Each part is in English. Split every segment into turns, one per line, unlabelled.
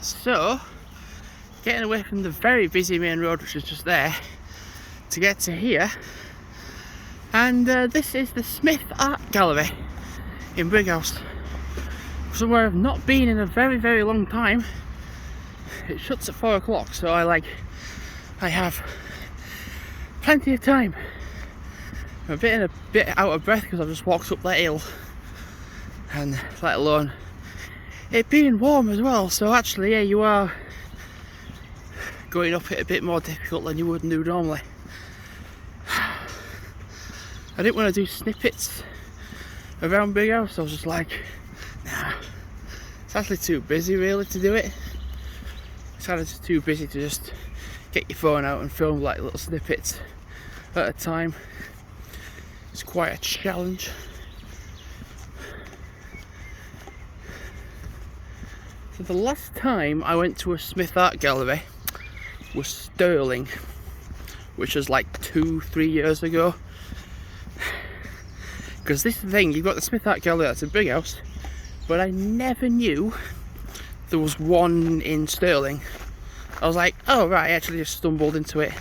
So, getting away from the very busy main road which is just there to get to here, and this is the Smith Art Gallery in Brighouse, somewhere I've not been in a very long time. It shuts at 4 o'clock, so I have plenty of time. I'm a bit out of breath because I've just walked up that hill, and let alone it being warm as well. So actually, yeah, you are going up it a bit more difficult than you would do normally. I didn't want to do snippets around Brighouse, so I was just like, nah, it's actually too busy really to do it. It's kind of just too busy to just get your phone out and film like little snippets at a time. It's quite a challenge. So the last time I went to a Smith Art Gallery was Stirling, which was like 2-3 years ago. Because this is the thing, you've got the Smith Art Gallery that's in Brighouse, but I never knew there was one in Stirling. I was like, oh right, I actually just stumbled into it,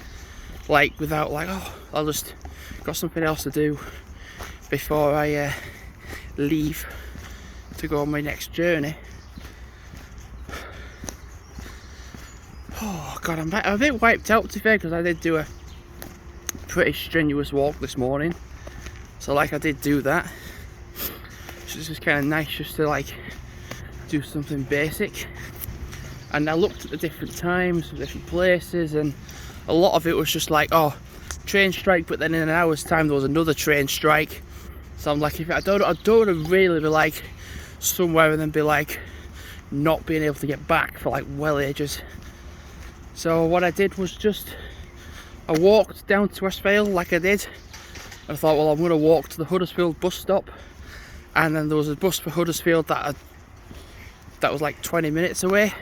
like without like, oh, I'll just got something else to do before I leave to go on my next journey. Oh god, I'm a bit wiped out to be fair, because I did do a pretty strenuous walk this morning. So like I did do that. So it's just kind of nice just to like do something basic. And I looked at the different times, different places, and a lot of it was just like, oh, train strike, but then in an hour's time there was another train strike. So I'm like, if I don't want to really be like somewhere and then be like not being able to get back for like well ages. So what I did was just I walked down to Westvale like I did. I thought, well, I'm going to walk to the Huddersfield bus stop, and then there was a bus for Huddersfield that was like 20 minutes away,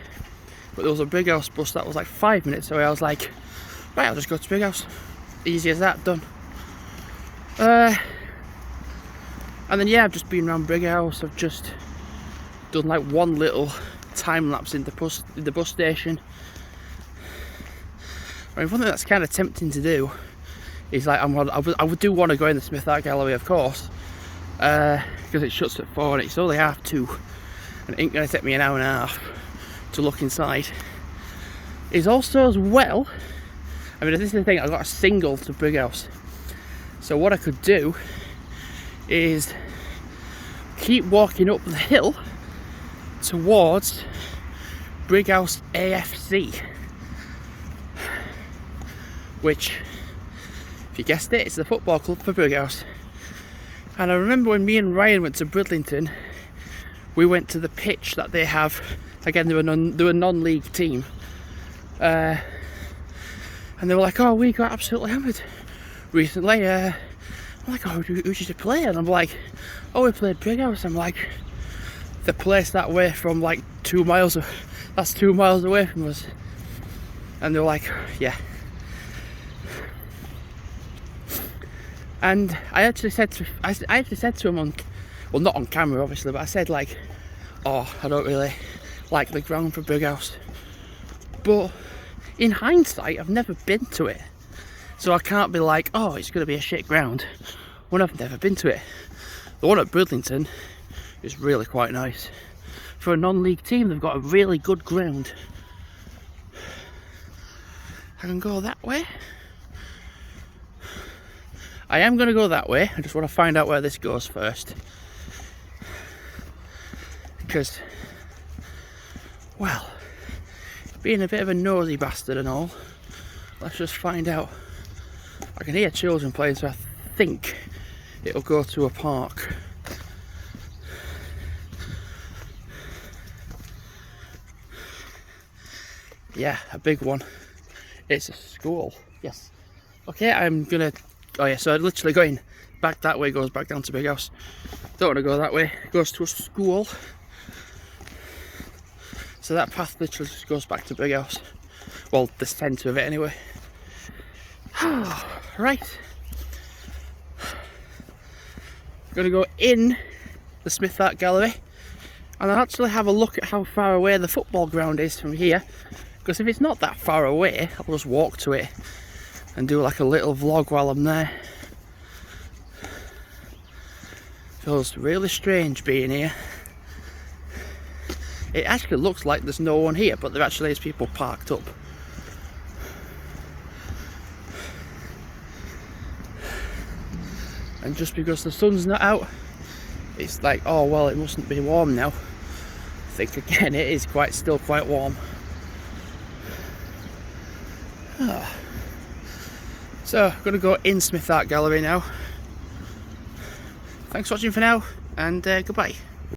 but there was a Brighouse bus that was like 5 minutes away. I was like, right, I'll just go to Brighouse. Easy as that, done. And then yeah, I've just been around Brighouse. I've just done like one little time lapse in the bus station. I mean, one thing that's kind of tempting to do is like, I would do want to go in the Smith Art Gallery, of course, because it shuts at 4 and it's only 2:30, and it ain't going to take me an hour and a half to look inside. Is also as well, I mean, this is the thing, I got a single to Brighouse, so what I could do is keep walking up the hill towards Brighouse AFC, which, if you guessed it, it's the football club for Brighouse. And I remember when me and Ryan went to Bridlington, we went to the pitch that they have. Again, they're a non-league team, and they were like, "Oh, we got absolutely hammered recently." I'm like, "Oh, who did you play?" And I'm like, "Oh, we played Brighouse." I'm like, "The place that way from like 2 miles. That's 2 miles away from us." And they were like, "Yeah." And I actually said to him on, well, not on camera obviously, but I said like, oh, I don't really like the ground for Brighouse. But in hindsight, I've never been to it, so I can't be like, oh, it's going to be a shit ground when I've never been to it. The one at Bridlington is really quite nice. For a non-league team, they've got a really good ground. I can go that way. I am going to go that way. I just want to find out where this goes first, because, well, being a bit of a nosy bastard and all, let's just find out. I can hear children playing, so I think it'll go to a park. Yeah, a big one. It's a school. Yes. Okay, I'm gonna. Oh yeah, so I'm literally going back that way, goes back down to Brighouse. Don't want to go that way, it goes to a school. So that path literally just goes back to Brighouse. Well, the centre of it anyway. Right. I'm gonna go in the Smith Art Gallery And I'll actually have a look at how far away the football ground is from here, because if it's not that far away, I'll just walk to it and do like a little vlog while I'm there. Feels really strange being here. It actually looks like there's no one here, but there actually is people parked up. And just because the sun's not out, it's like, oh well, it mustn't be warm now. I think again it is still quite warm. So I'm gonna go in Smith Art Gallery now. Thanks for watching for now, and goodbye.